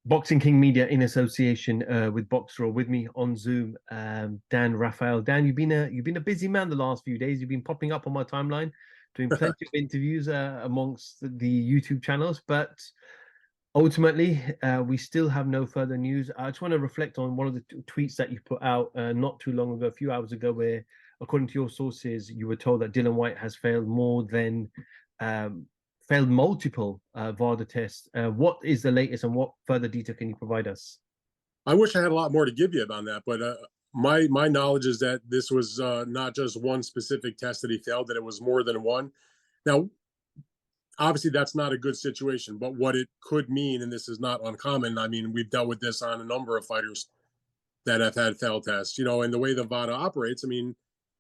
Boxing King Media in association with Boxer with me on Zoom, Dan Rafael. Dan, you've been a busy man the last few days. You've been popping up on my timeline, doing plenty of interviews amongst the YouTube channels, but ultimately we still have no further news. I just want to reflect on one of the tweets that you put out not too long ago, a few hours ago, where according to your sources, you were told that Dillian White has failed more than um, failed multiple Vada tests. What is the latest and what further detail can you provide us? I wish I had a lot more to give you on that, but my knowledge is that this was not just one specific test that he failed; that it was more than one. Now, obviously, that's not a good situation, but what it could mean, and this is not uncommon. I mean, we've dealt with this on a number of fighters that have had failed tests. And the way the VADA operates, I mean,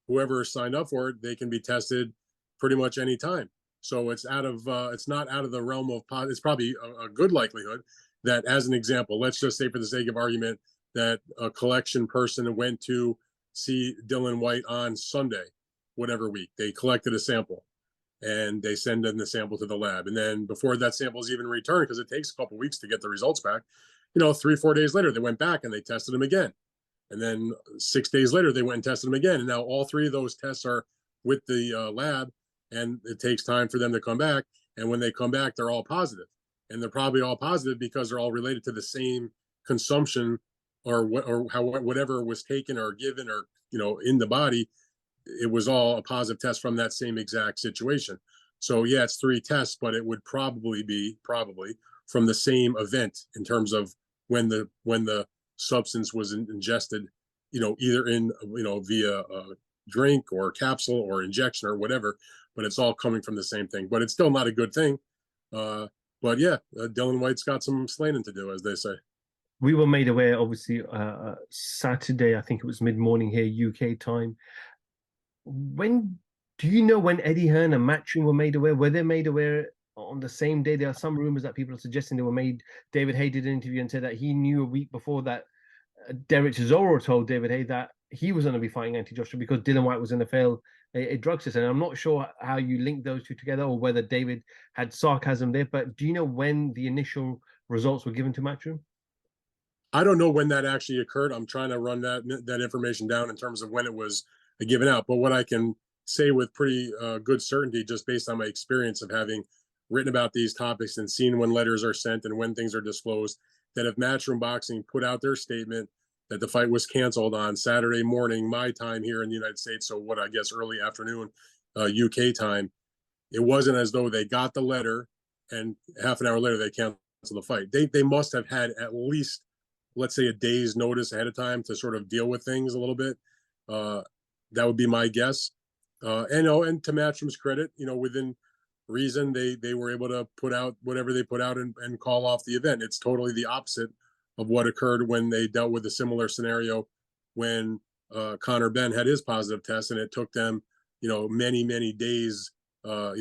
whoever signed up for it, they can be tested pretty much any time. So it's not out of the realm of it's probably a good likelihood that, as an example, let's just say for the sake of argument that a collection person went to see Dillian White on Sunday, whatever week, they collected a sample and they send in the sample to the lab, and then before that sample is even returned, because it takes a couple of weeks to get the results back, 3 4 days later they went back and they tested them again, and then 6 days later they went and tested them again, and now all three of those tests are with the lab, and it takes time for them to come back, and when they come back they're all positive, and they're probably all positive because they're all related to the same consumption, or how whatever was taken or given, or in the body, it was all a positive test from that same exact situation. So yeah, it's three tests, but it would probably be from the same event in terms of when the substance was ingested, either in via a drink or capsule or injection or whatever. But it's all coming from the same thing. But it's still not a good thing. But yeah, Dillian White's got some slaining to do, as they say. We were made aware, obviously, Saturday, I think it was mid-morning here, UK time. When do you know when Eddie Hearn and Matchroom were made aware? Were they made aware on the same day? There are some rumors that people are suggesting they were made. David Hay did an interview and said that he knew a week before that Derek Chisora told David Hay that he was going to be fighting Anthony Joshua because Dillian White was going to fail a drug test. And I'm not sure how you link those two together or whether David had sarcasm there. But do you know when the initial results were given to Matchroom? I don't know when that actually occurred. I'm trying to run that information down in terms of when it was given out. But what I can say with pretty good certainty, just based on my experience of having written about these topics and seen when letters are sent and when things are disclosed, that if Matchroom Boxing put out their statement that the fight was canceled on Saturday morning, my time here in the United States, so what I guess early afternoon UK time, it wasn't as though they got the letter and half an hour later they canceled the fight. They must have had at least, let's say, a day's notice ahead of time to sort of deal with things a little bit. That would be my guess. And to Matchroom's credit, within reason, they were able to put out whatever they put out and call off the event. It's totally the opposite of what occurred when they dealt with a similar scenario when Connor Benn had his positive test, and it took them, many days, a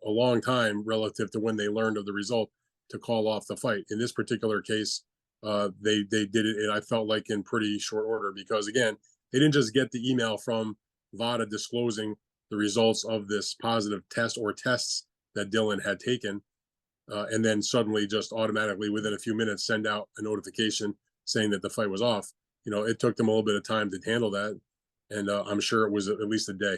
long time relative to when they learned of the result to call off the fight. In this particular case, they did it, and I felt like in pretty short order, because again, they didn't just get the email from Vada disclosing the results of this positive test or tests that Dillian had taken, and then suddenly just automatically within a few minutes send out a notification saying that the fight was off. It took them a little bit of time to handle that, and I'm sure it was at least a day.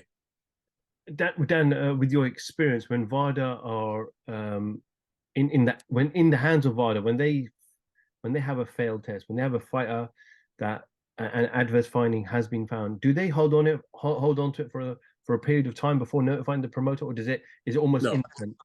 Dan, with your experience, when Vada are in the hands of Vada, when they have a failed test, when they have a fighter that an adverse finding has been found, do they hold on to it for a period of time before notifying the promoter, or is it almost No, instant?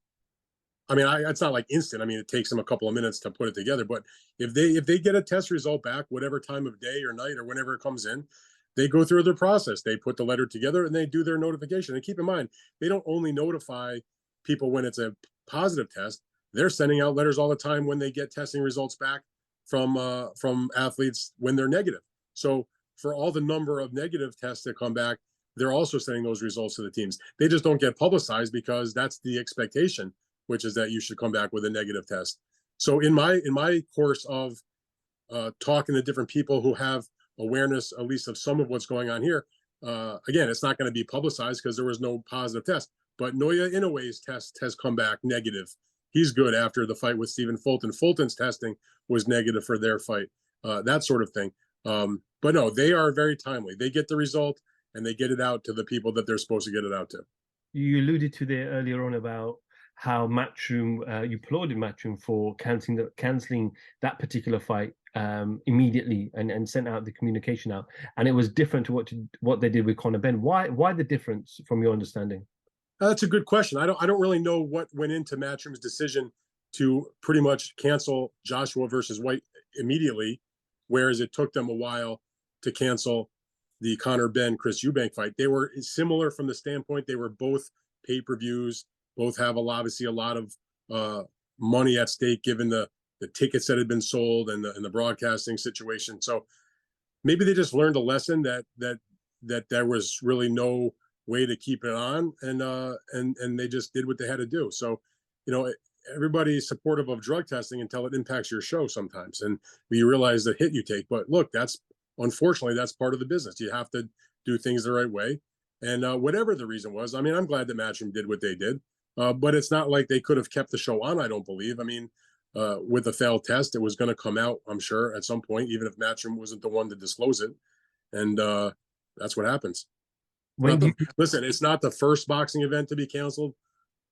I mean, it's not like instant. I mean, it takes them a couple of minutes to put it together. But if they get a test result back, whatever time of day or night or whenever it comes in, they go through their process. They put the letter together and they do their notification. And keep in mind, they don't only notify people when it's a positive test. They're sending out letters all the time when they get testing results back from athletes when they're negative. So for all the number of negative tests that come back, they're also sending those results to the teams. They just don't get publicized because that's the expectation, which is that you should come back with a negative test. So in my course of talking to different people who have awareness, at least of some of what's going on here, again, it's not going to be publicized because there was no positive test. But Noya Inoue's test has come back negative he's good after the fight with Stephen Fulton. Fulton's testing was negative for their fight, that sort of thing. But no, they are very timely. They get the result and they get it out to the people that they're supposed to get it out to. You alluded to there earlier on about how Matchroom, you applauded Matchroom for canceling that particular fight immediately and sent out the communication out, and it was different to what they did with Conor Benn. Why the difference from your understanding? That's a good question. I don't really know what went into Matchroom's decision to pretty much cancel Joshua versus White immediately, whereas it took them a while to cancel the Conor Benn Chris Eubank fight. They were similar from the standpoint they were both pay-per-views, both have obviously a lot of money at stake given the tickets that had been sold and the broadcasting situation. So maybe they just learned a lesson that there was really no way to keep it on, and they just did what they had to do. So, everybody's supportive of drug testing until it impacts your show sometimes, and you realize the hit you take. But look, unfortunately that's part of the business. You have to do things the right way, and whatever the reason was, I mean, I'm glad that Matchroom did what they did, but it's not like they could have kept the show on. I don't believe. I mean, with a failed test, it was going to come out, I'm sure, at some point, even if Matchroom wasn't the one to disclose it, and that's what happens. Listen, it's not the first boxing event to be canceled.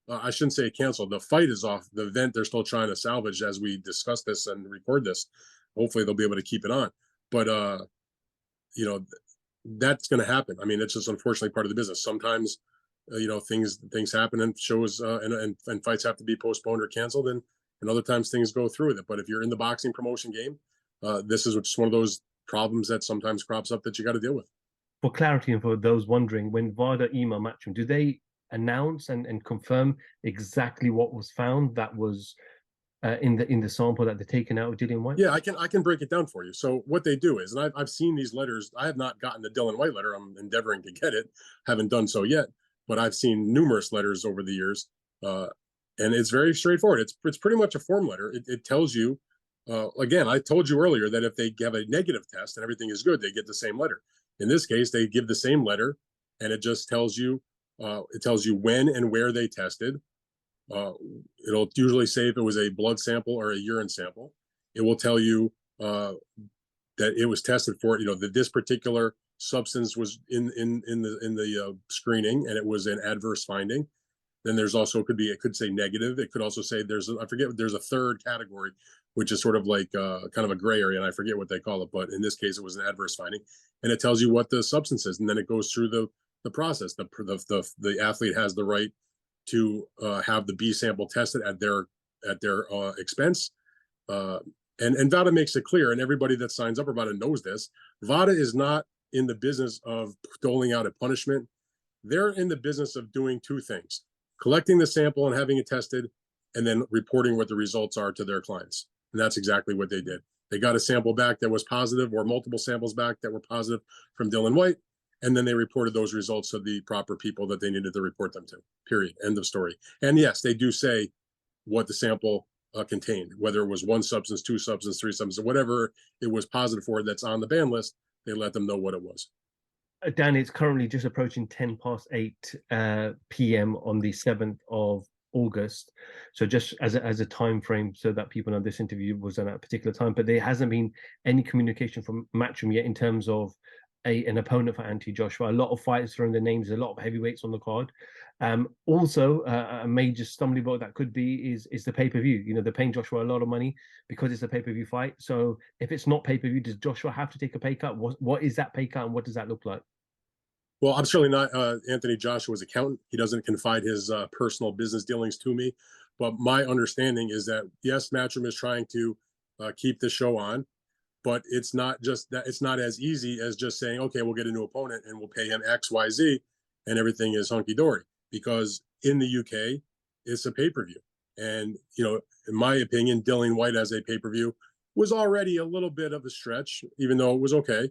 I shouldn't say canceled. The fight is off. The event they're still trying to salvage as we discuss this and record this. Hopefully they'll be able to keep it on. But that's going to happen. I mean, it's just unfortunately part of the business. Sometimes things happen and shows and fights have to be postponed or canceled, and other times things go through with it. But if you're in the boxing promotion game, this is just one of those problems that sometimes crops up that you got to deal with. For clarity and for those wondering, when Vada email Matchroom, do they announce and confirm exactly what was found that was in the sample that they're taking out of Dillian White? Yeah, I can break it down for you. So what they do is, and I've seen these letters. I have not gotten the Dillian White letter. I'm endeavoring to get it. Haven't done so yet, but I've seen numerous letters over the years, and it's very straightforward. It's pretty much a form letter. It tells you. Again, I told you earlier that if they have a negative test and everything is good, they get the same letter. In this case, they give the same letter, and it just tells you when and where they tested. It'll usually say if it was a blood sample or a urine sample. It will tell you that it was tested for, that this particular substance was in the screening, and it was an adverse finding. Then there's also it could say negative. It could also say there's a third category, which is sort of like kind of a gray area, and I forget what they call it, but in this case, it was an adverse finding, and it tells you what the substance is, and then it goes through the process. The athlete has the right to have the B sample tested at their expense, and Vada makes it clear, and everybody that signs up for Vada knows this. Vada is not in the business of doling out a punishment. They're in the business of doing two things: collecting the sample and having it tested, and then reporting what the results are to their clients. And that's exactly what they did. They got a sample back that was positive, or multiple samples back that were positive from Dillian White, and then they reported those results to the proper people that they needed to report them to. Period. End of story. And yes, they do say what the sample contained, whether it was one substance, two substances, three substances, whatever it was positive for that's on the ban list. They let them know what it was. Dan, it's currently just approaching 10 past 8 p.m. on the 7th of August. So just as a time frame, so that people know this interview was at a particular time, but there hasn't been any communication from Matchroom yet in terms of an opponent for Anthony Joshua. A lot of fighters throwing their names, a lot of heavyweights on the card. Also, a major stumbling block that could be is the pay-per-view. They're paying Joshua a lot of money because it's a pay-per-view fight. So if it's not pay-per-view, does Joshua have to take a pay cut? What is that pay cut, and what does that look like? Well, I'm certainly not Anthony Joshua's accountant. He doesn't confide his personal business dealings to me. But my understanding is that, yes, Matchroom is trying to keep the show on, but it's not just that. It's not as easy as just saying, okay, we'll get a new opponent and we'll pay him X, Y, Z, and everything is hunky dory. Because in the UK, it's a pay-per-view. And, in my opinion, Dillian White as a pay-per-view was already a little bit of a stretch, even though it was okay.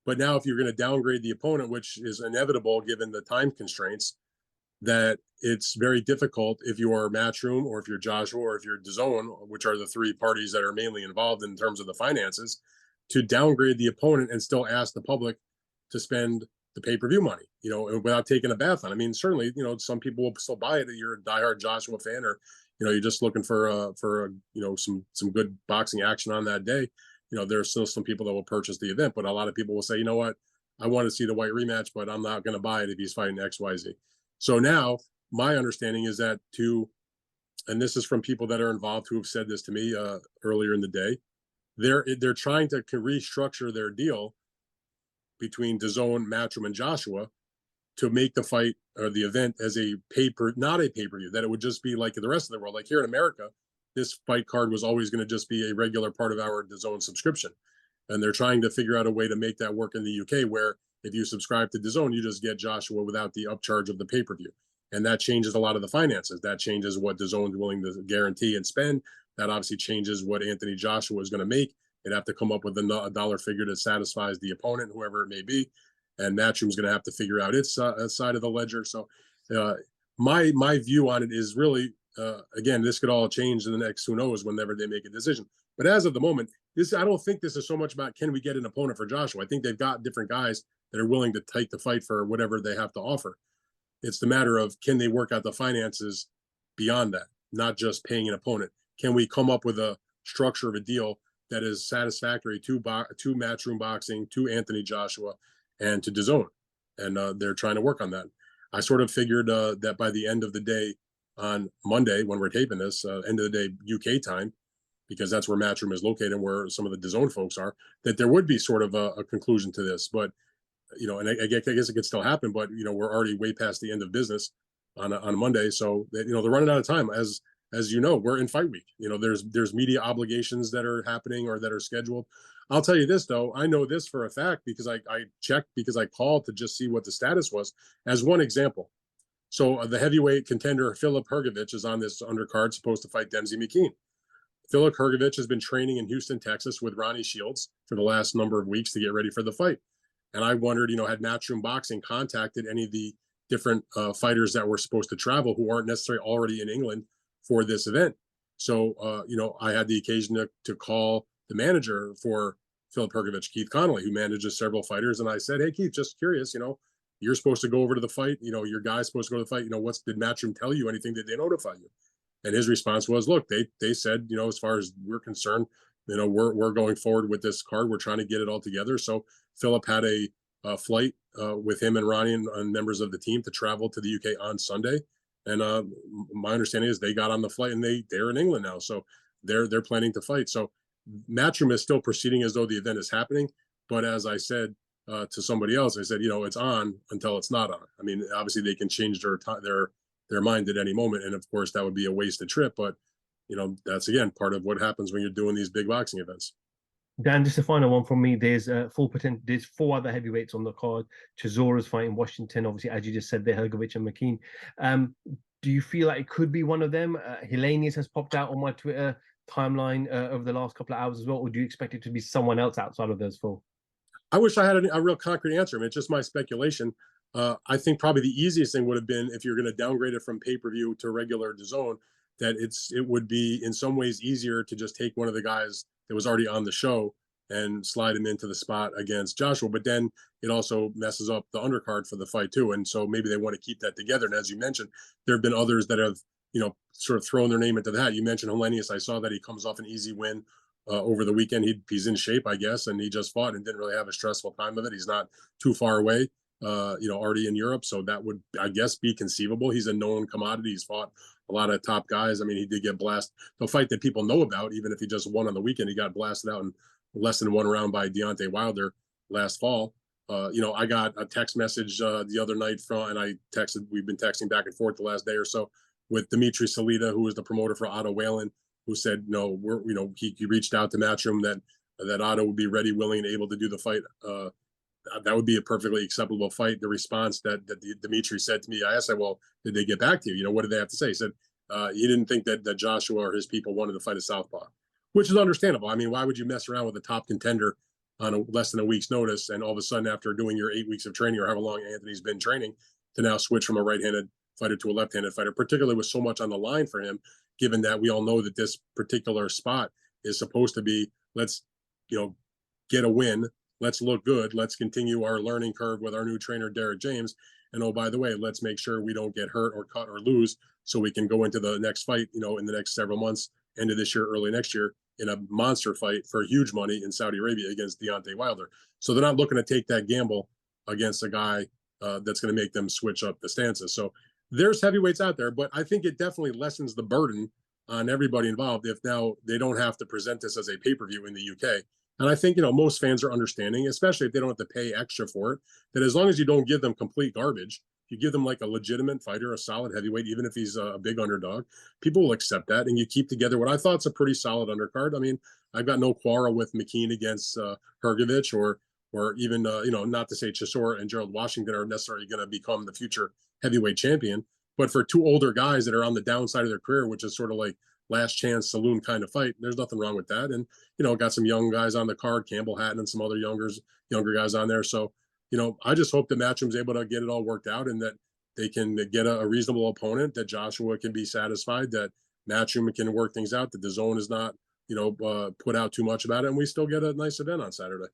But now if you're going to downgrade the opponent, which is inevitable given the time constraints, that it's very difficult if you are Matchroom or if you're Joshua or if you're DAZN, which are the three parties that are mainly involved in terms of the finances, to downgrade the opponent and still ask the public to spend the pay-per-view money, without taking a bath on. I mean, certainly, some people will still buy it. You're a diehard Joshua fan, or you're just looking for some good boxing action on that day, there's still some people that will purchase the event, but a lot of people will say, you know what, I want to see the White rematch, but I'm not going to buy it if he's fighting XYZ. So now my understanding is that and this is from people that are involved who have said this to me earlier in the day, they're trying to restructure their deal between DAZN, Matchroom, and Joshua to make the fight or the event as not a pay-per-view, that it would just be like the rest of the world. Like here in America, this fight card was always going to just be a regular part of our DAZN subscription. And they're trying to figure out a way to make that work in the UK, where if you subscribe to DAZN, you just get Joshua without the upcharge of the pay-per-view. And that changes a lot of the finances. That changes what DAZN is willing to guarantee and spend. That obviously changes what Anthony Joshua is going to make. They'd have to come up with a dollar figure that satisfies the opponent, whoever it may be. And Matchroom's going to have to figure out its side of the ledger. So my view on it is really, again, this could all change in the next, who knows, whenever they make a decision. But as of the moment, I don't think this is so much about can we get an opponent for Joshua. I think they've got different guys that are willing to take the fight for whatever they have to offer. It's the matter of, can they work out the finances beyond that, not just paying an opponent? Can we come up with a structure of a deal that is satisfactory to Matchroom Boxing, to Anthony Joshua, and to DAZN? And they're trying to work on that. I sort of figured that by the end of the day on Monday, when we're taping this, end of the day UK time, because that's where Matchroom is located and where some of the DAZN folks are, that there would be sort of a conclusion to this. But and I guess it could still happen, but we're already way past the end of business on Monday, so they're running out of time. As you know, we're in fight week. There's media obligations that are happening or that are scheduled. I'll tell you this though, I know this for a fact because I checked, because I called to just see what the status was. As one example, so the heavyweight contender Philip Hrgovic is on this undercard, supposed to fight Dempsey McKean. Philip Hrgovic has been training in Houston, Texas with Ronnie Shields for the last number of weeks to get ready for the fight. And I wondered, had Matchroom Boxing contacted any of the different fighters that were supposed to travel who aren't necessarily already in England for this event. So, I had the occasion to call the manager for Philip Hrgovic, Keith Connolly, who manages several fighters. And I said, hey, Keith, just curious, you're supposed to go over to the fight. Your guy's supposed to go to the fight. Did Matchroom tell you anything? Did they notify you? And his response was, look, they said, as far as we're concerned, we're going forward with this card. We're trying to get it all together. So Philip had a flight with him and Ronnie and members of the team to travel to the UK on Sunday. And my understanding is they got on the flight and they're in England now. So they're planning to fight. So Matchroom is still proceeding as though the event is happening. But as I said to somebody else, I said, it's on until it's not on. I mean, obviously they can change their mind at any moment. And of course that would be a wasted trip. But that's again part of what happens when you're doing these big boxing events. Dan, just a final one from me. There's There's four other heavyweights on the card. Chisora's fighting Washington, obviously, as you just said, there, Hrgovic and McKean. Do you feel like it could be one of them? Hellenius has popped out on my Twitter timeline over the last couple of hours as well, or do you expect it to be someone else outside of those four? I wish I had a real concrete answer. I mean, it's just my speculation. I think probably the easiest thing would have been, if you're going to downgrade it from pay-per-view to regular DAZN, that it would be in some ways easier to just take one of the guys that was already on the show and slide him into the spot against Joshua. But then it also messes up the undercard for the fight too. And so maybe they want to keep that together. And as you mentioned, there have been others that have, sort of thrown their name into that. You mentioned Hellenius. I saw that he comes off an easy win over the weekend. He's in shape, I guess, and he just fought and didn't really have a stressful time of it. He's not too far away, already in Europe. So that would, I guess, be conceivable. He's a known commodity. He's fought a lot of top guys. I mean, he did get blasted. The fight that people know about, even if he just won on the weekend, he got blasted out in less than one round by Deontay Wilder last fall. I got a text message the other night we've been texting back and forth the last day or so with Dimitri Salita, who was the promoter for Otto Whalen, who said, no, he reached out to Matchroom that Otto would be ready, willing, and able to do the fight. That would be a perfectly acceptable fight. The response that Dimitri said to me, I asked, well, did they get back to you? What did they have to say? He said he didn't think that Joshua or his people wanted to fight a southpaw, which is understandable. I mean, why would you mess around with a top contender on less than a week's notice, and all of a sudden, after doing your 8 weeks of training or however long Anthony's been training, to now switch from a right-handed fighter to a left-handed fighter, particularly with so much on the line for him, given that we all know that this particular spot is supposed to be, let's, get a win, let's look good, let's continue our learning curve with our new trainer, Derek James, And oh, by the way, let's make sure we don't get hurt or cut or lose, so we can go into the next fight, in the next several months, end of this year, early next year, in a monster fight for huge money in Saudi Arabia against Deontay Wilder. So they're not looking to take that gamble against a guy that's going to make them switch up the stances. So there's heavyweights out there, but I think it definitely lessens the burden on everybody involved if now they don't have to present this as a pay-per-view in the UK. And I think, most fans are understanding, especially if they don't have to pay extra for it, that as long as you don't give them complete garbage, you give them like a legitimate fighter, a solid heavyweight, even if he's a big underdog, people will accept that. And you keep together what I thought is a pretty solid undercard. I mean, I've got no quarrel with McKean against Hergovich, or even, not to say Chisora and Gerald Washington are necessarily going to become the future heavyweight champion. But for two older guys that are on the downside of their career, which is sort of like last chance saloon kind of fight, there's nothing wrong with that. And, got some young guys on the card, Campbell Hatton and some other younger guys on there. So, I just hope that Matchroom's able to get it all worked out, and that they can get a reasonable opponent, that Joshua can be satisfied, that Matchroom can work things out, that the zone is not, put out too much about it, and we still get a nice event on Saturday.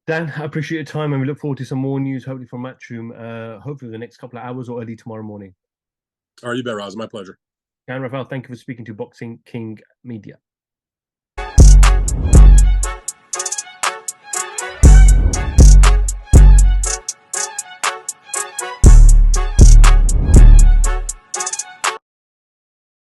Dan, I appreciate your time, and we look forward to some more news, hopefully from Matchroom, hopefully the next couple of hours or early tomorrow morning. All right, you bet, Roz. My pleasure. Dan, Rafael, thank you for speaking to Boxing King Media.